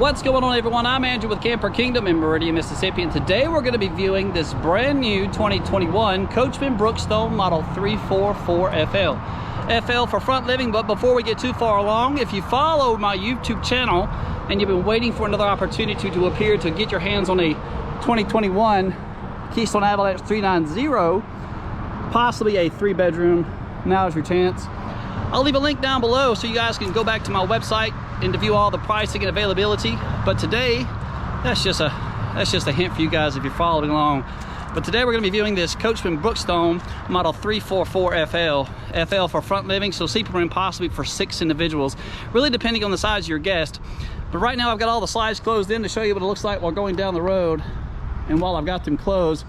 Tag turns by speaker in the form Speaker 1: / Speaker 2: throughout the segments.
Speaker 1: What's going on, everyone? I'm Andrew with Camper Kingdom in Meridian, Mississippi, and today we're going to be viewing this brand new 2021 Coachmen Brookstone model 344FL. FL for front living. But before we get too far along, if you follow my YouTube channel and you've been waiting for another opportunity to appear to get your hands on a 2021 Keystone Avalanche 390, possibly a 3-bedroom, now is your chance. I'll leave a link down below so you guys can go back to my website and to view all the pricing and availability. But today, that's just a hint for you guys if you're following along. But today we're going to be viewing this Coachmen Brookstone model 344FL. FL for front living, so sleeping room possibly for 6 individuals, really depending on the size of your guest. But right now I've got all the slides closed in to show you what it looks like while going down the road. And while I've got them closed,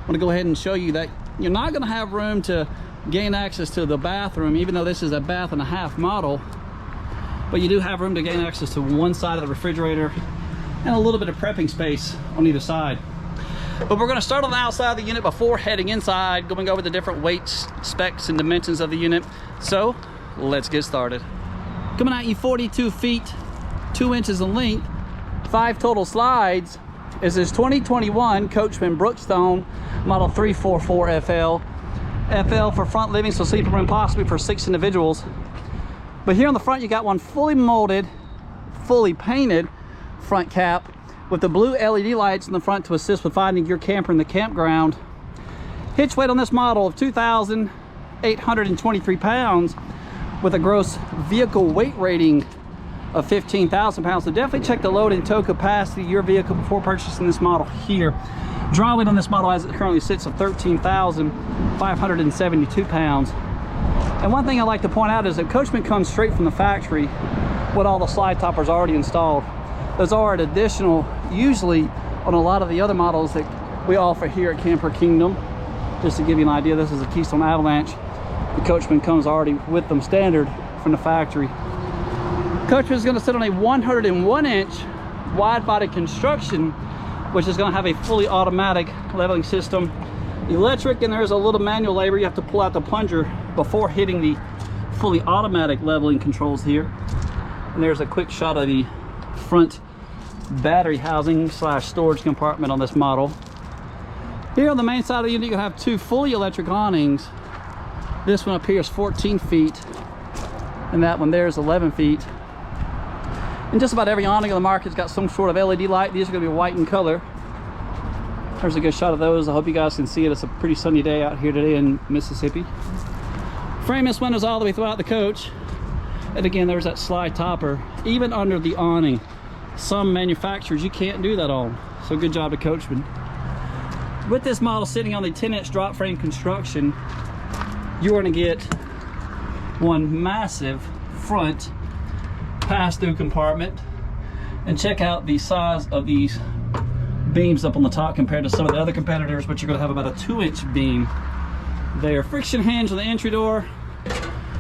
Speaker 1: I'm going to go ahead and show you that you're not going to have room to gain access to the bathroom, even though this is a bath and a half model. But you do have room to gain access to one side of the refrigerator and a little bit of prepping space on either side. But we're going to start on the outside of the unit before heading inside, going over the different weights, specs, and dimensions of the unit. So let's get started. Coming at you 42 feet 2 inches in length, 5 total slides, is this 2021 Coachmen Brookstone model 344FL. FL for front living, so sleeping room possibly for 6 individuals. But here on the front you got one fully molded, fully painted front cap with the blue LED lights in the front to assist with finding your camper in the campground. Hitch weight on this model of 2,823 pounds with a gross vehicle weight rating of 15,000 pounds. So definitely check the load and tow capacity of your vehicle before purchasing this model here. Dry weight on this model as it currently sits at 13,572 pounds. And one thing I like to point out is that Coachmen comes straight from the factory with all the slide toppers already installed. Those are an additional, usually on a lot of the other models that we offer here at Camper Kingdom. Just to give you an idea, this is a Keystone Avalanche. The Coachmen comes already with them standard from the factory. Coachmen is going to sit on a 101-inch wide body construction, which is going to have a fully automatic leveling system, electric, and there's a little manual labor. You have to pull out the plunger before hitting the fully automatic leveling controls here. And there's a quick shot of the front battery housing / storage compartment on this model. Here on the main side of the unit, you have 2 fully electric awnings. This one up here is 14 feet, and that one there is 11 feet. And just about every awning on the market's got some sort of LED light. These are going to be white in color. There's a good shot of those. I hope you guys can see it. It's a pretty sunny day out here today in Mississippi. Frameless windows all the way throughout the coach. And again, there's that slide topper, even under the awning. Some manufacturers you can't do that on. So good job to Coachmen. With this model sitting on the 10-inch drop frame construction, you're going to get one massive front pass-through compartment. And check out the size of these beams up on the top compared to some of the other competitors, but you're going to have about a 2-inch beam there. Friction hinge on the entry door,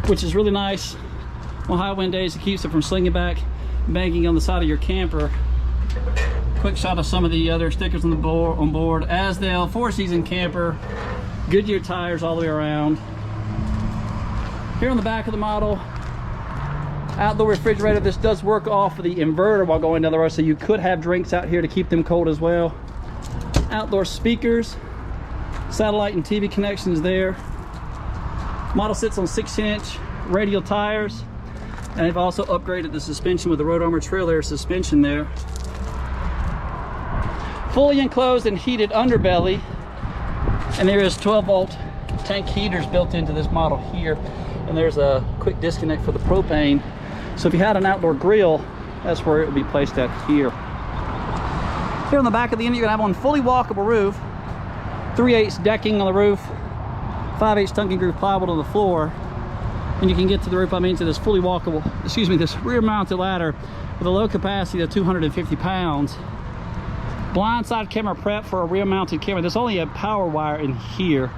Speaker 1: which is really nice on high wind days. It keeps it from slinging back, banging on the side of your camper. Quick shot of some of the other stickers on the board. Azdel 4-season camper, Goodyear tires all the way around. Here on the back of the model, outdoor refrigerator. This does work off of the inverter while going down the road, so you could have drinks out here to keep them cold as well. Outdoor speakers, satellite and TV connections there. Model sits on 6-inch radial tires, and they've also upgraded the suspension with the Road Armor Trail Air suspension there. Fully enclosed and heated underbelly, and there is 12-volt tank heaters built into this model here, and there's a quick disconnect for the propane. So if you had an outdoor grill, that's where it would be placed at here. Here on the back of the unit, you're gonna have one fully walkable roof, 3/8 decking on the roof, 5/8 tongue groove plywood on the floor, and you can get to the roof by means of this fully walkable, this rear mounted ladder with a low capacity of 250 pounds. Blindside camera prep for a rear mounted camera. There's only a power wire in here,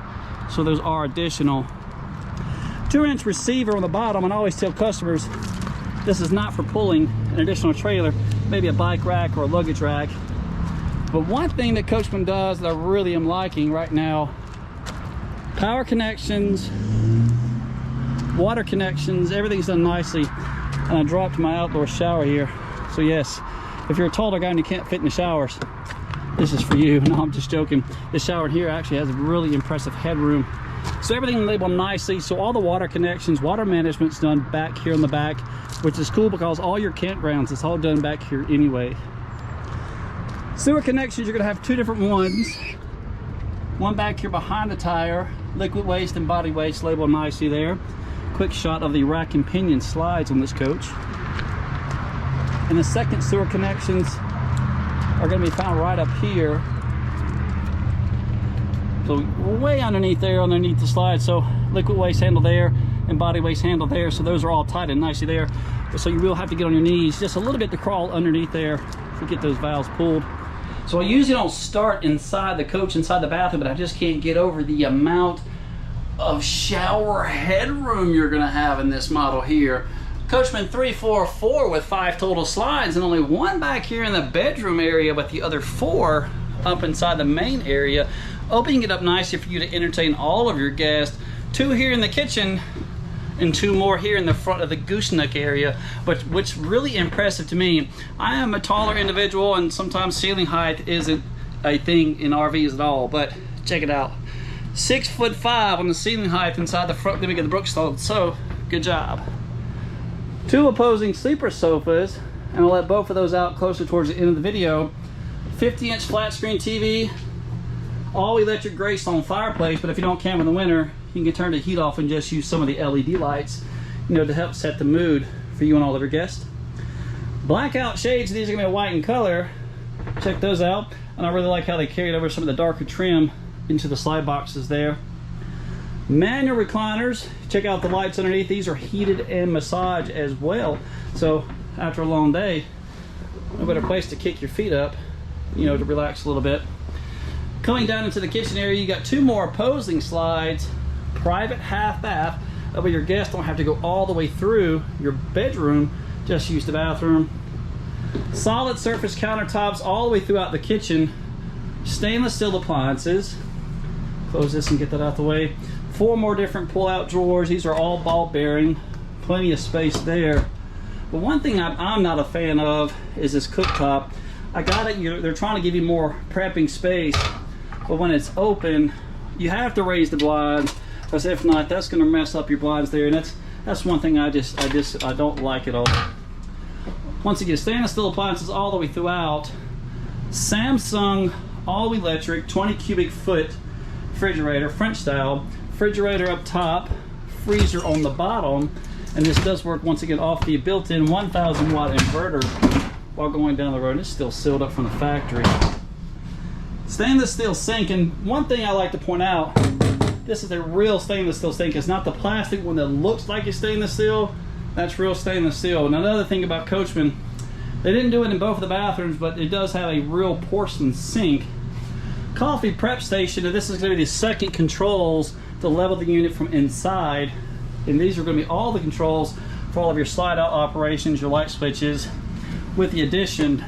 Speaker 1: so those are additional. 2-inch receiver on the bottom, and I always tell customers this is not for pulling an additional trailer, maybe a bike rack or a luggage rack. But one thing that Coachmen does that I really am liking right now, power connections, water connections, everything's done nicely. And I dropped my outdoor shower here. So yes, If you're a taller guy and you can't fit in the showers, this is for you. No, I'm just joking. This shower in here actually has a really impressive headroom. So everything labeled nicely. So all the water connections, water management's done back here in the back, which is cool because all your campgrounds, it's all done back here anyway. Sewer connections, you're gonna have two different ones. One back here behind the tire, liquid waste and body waste labeled nicely there. Quick shot of the rack and pinion slides on this coach. And the second sewer connections are going to be found right up here. So way underneath there, underneath the slide. So liquid waste handle there and body waste handle there. So those are all tight and nicely there. So you will have to get on your knees just a little bit to crawl underneath there to get those valves pulled. So I usually don't start inside the coach, inside the bathroom, but I just can't get over the amount of shower headroom you're gonna have in this model here. Coachmen 344 with 5 total slides and only 1 back here in the bedroom area, but the other 4 up inside the main area, opening it up nicely for you to entertain all of your guests. 2 here in the kitchen and 2 more here in the front of the gooseneck area. But what's really impressive to me, I am a taller individual and sometimes ceiling height isn't a thing in RVs at all, but check it out. 6'5" on the ceiling height inside the front living of the Brookstone, so good job. 2 opposing sleeper sofas, and I'll let both of those out closer towards the end of the video. 50-inch flat screen TV, all electric Greystone fireplace, but if you don't camp in the winter, you can turn the heat off and just use some of the LED lights, you know, to help set the mood for you and all of your guests. Blackout shades, these are gonna be white in color. Check those out, and I really like how they carried over some of the darker trim into the slide boxes there. Manual recliners, check out the lights underneath. These are heated and massage as well. So after a long day, no better place to kick your feet up, you know, to relax a little bit. Coming down into the kitchen area, you got 2 more opposing slides, private half bath. That way your guests don't have to go all the way through your bedroom, just use the bathroom. Solid surface countertops all the way throughout the kitchen. Stainless steel appliances. Close this and get that out the way. 4 more different pull-out drawers. These are all ball bearing. Plenty of space there. But one thing I'm not a fan of is this cooktop. I got it. They're trying to give you more prepping space, but when it's open, you have to raise the blinds, because if not, that's going to mess up your blinds there. And that's one thing I don't like at all. Once again, stainless steel appliances all the way throughout. Samsung all electric 20 cubic foot refrigerator, French style. Refrigerator up top, freezer on the bottom, and this does work once again off the built-in 1000 watt inverter while going down the road. It's still sealed up from the factory. Stainless steel sink, and one thing I like to point out, this is a real stainless steel sink. It's not the plastic one that looks like it's stainless steel. That's real stainless steel. And another thing about Coachmen, they didn't do it in both of the bathrooms, but it does have a real porcelain sink. Coffee prep station, and this is going to be the second controls to level the unit from inside, and these are going to be all the controls for all of your slide out operations, your light switches, with the addition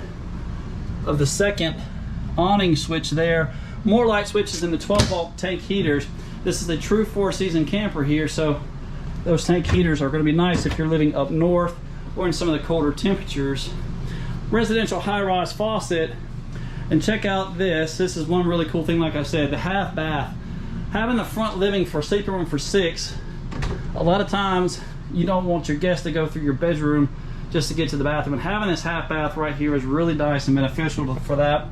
Speaker 1: of the second awning switch there. More light switches in the 12-volt tank heaters. This is a true 4-season camper here, so those tank heaters are going to be nice if you're living up north or in some of the colder temperatures. Residential high-rise faucet, and check out this. This is one really cool thing, like I said, the half bath. Having the front living for sleeping room for 6, a lot of times you don't want your guests to go through your bedroom just to get to the bathroom, and having this half bath right here is really nice and beneficial for that.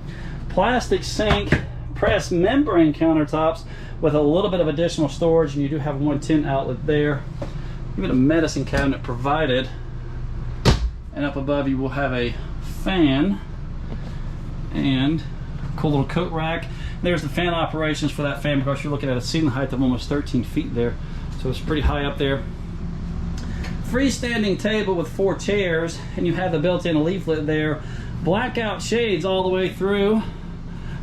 Speaker 1: Plastic sink, pressed membrane countertops with a little bit of additional storage, and you do have a 110 outlet there. Even a medicine cabinet provided, and up above you will have a fan and a cool little coat rack. There's the fan operations for that fan, because you're looking at a ceiling height of almost 13 feet there, so it's pretty high up there. Freestanding table with 4 chairs, and you have the built-in leaflet there. Blackout shades all the way through.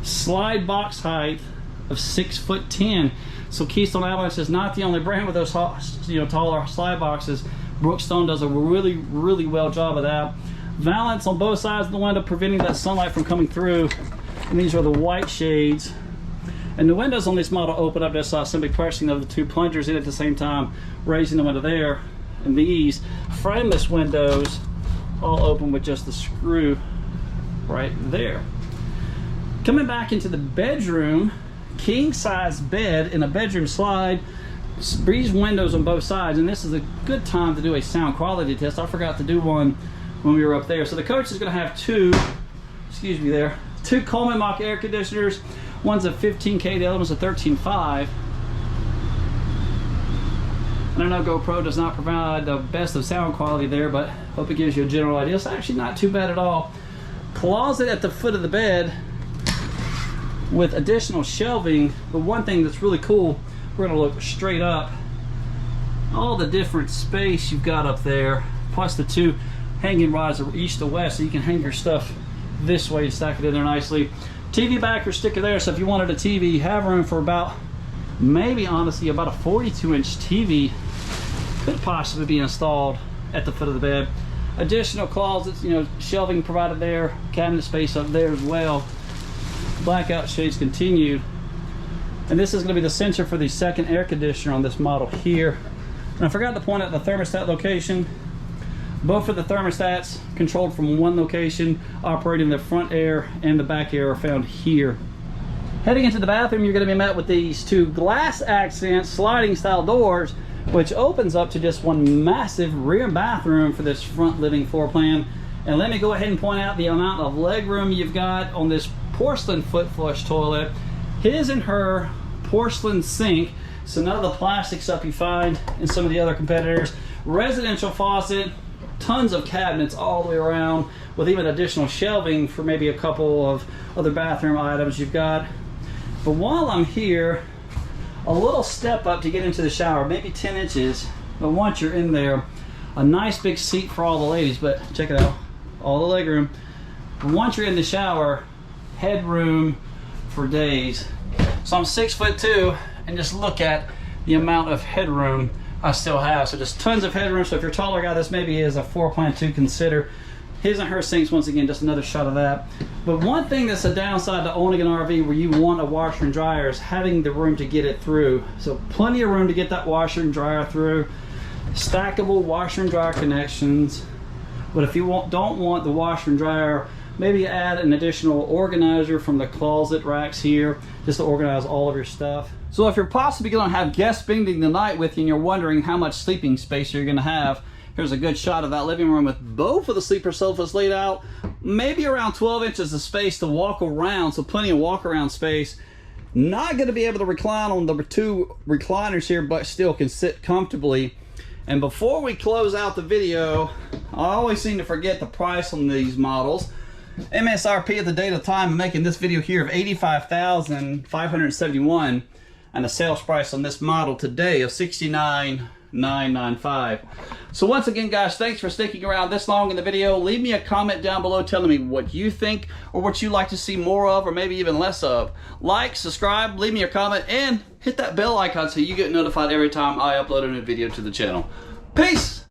Speaker 1: Slide box height of 6'10". So Keystone Avalanche is not the only brand with those taller slide boxes. Brookstone does a really well job of that. Valance on both sides of the window, preventing that sunlight from coming through. And these are the white shades. And the windows on this model open up just simply pressing of the 2 plungers in at the same time, raising the window there. And these frameless windows all open with just the screw right there. Coming back into the bedroom, king size bed in a bedroom slide, breeze windows on both sides, and this is a good time to do a sound quality test. I forgot to do one when we were up there. So the coach is going to have two Coleman Mach air conditioners. One's a 15K, the other one's a 13.5. I don't know, GoPro does not provide the best of sound quality there, but hope it gives you a general idea. It's actually not too bad at all. Closet at the foot of the bed with additional shelving. But one thing that's really cool, we're gonna look straight up. All the different space you've got up there, plus the two hanging rods east to west, so you can hang your stuff this way and stack it in there nicely. TV backer sticker there, so if you wanted a TV, you have room for about, maybe honestly, about a 42-inch TV could possibly be installed at the foot of the bed. Additional closets, you know, shelving provided there, cabinet space up there as well. Blackout shades continued. And this is going to be the sensor for the second air conditioner on this model here. And I forgot to point out the thermostat location. Both of the thermostats controlled from one location, operating the front air and the back air are found here. Heading into the bathroom, you're going to be met with these two glass accent sliding style doors, which opens up to just one massive rear bathroom for this front living floor plan. And let me go ahead and point out the amount of leg room you've got on this porcelain foot flush toilet. His and her porcelain sink, so none of the plastic stuff you find in some of the other competitors. Residential faucet, tons of cabinets all the way around, with even additional shelving for maybe a couple of other bathroom items you've got. But while I'm here, a little step up to get into the shower, maybe 10 inches, but once you're in there, a nice big seat for all the ladies. But check it out, all the leg room. But once you're in the shower, headroom for days. So I'm 6'2", and just look at the amount of headroom I still have. So just tons of headroom. So if you're a taller guy, this maybe is a floor plan to consider. His and her sinks, once again, just another shot of that. But one thing that's a downside to owning an RV where you want a washer and dryer is having the room to get it through. So plenty of room to get that washer and dryer through. Stackable washer and dryer connections. But if you don't want the washer and dryer, maybe add an additional organizer from the closet racks here, just to organize all of your stuff. So if you're possibly going to have guests spending the night with you and you're wondering how much sleeping space you're going to have, here's a good shot of that living room with both of the sleeper sofas laid out. Maybe around 12 inches of space to walk around, so plenty of walk around space. Not going to be able to recline on the two recliners here, but still can sit comfortably. And before we close out the video, I always seem to forget the price on these models. MSRP at the date of time of making this video here of $85,571, and a sales price on this model today of $69,995. So once again, guys, thanks for sticking around this long in the video. Leave me a comment down below telling me what you think or what you'd like to see more of, or maybe even less of. Like, subscribe, leave me a comment, and hit that bell icon so you get notified every time I upload a new video to the channel. Peace!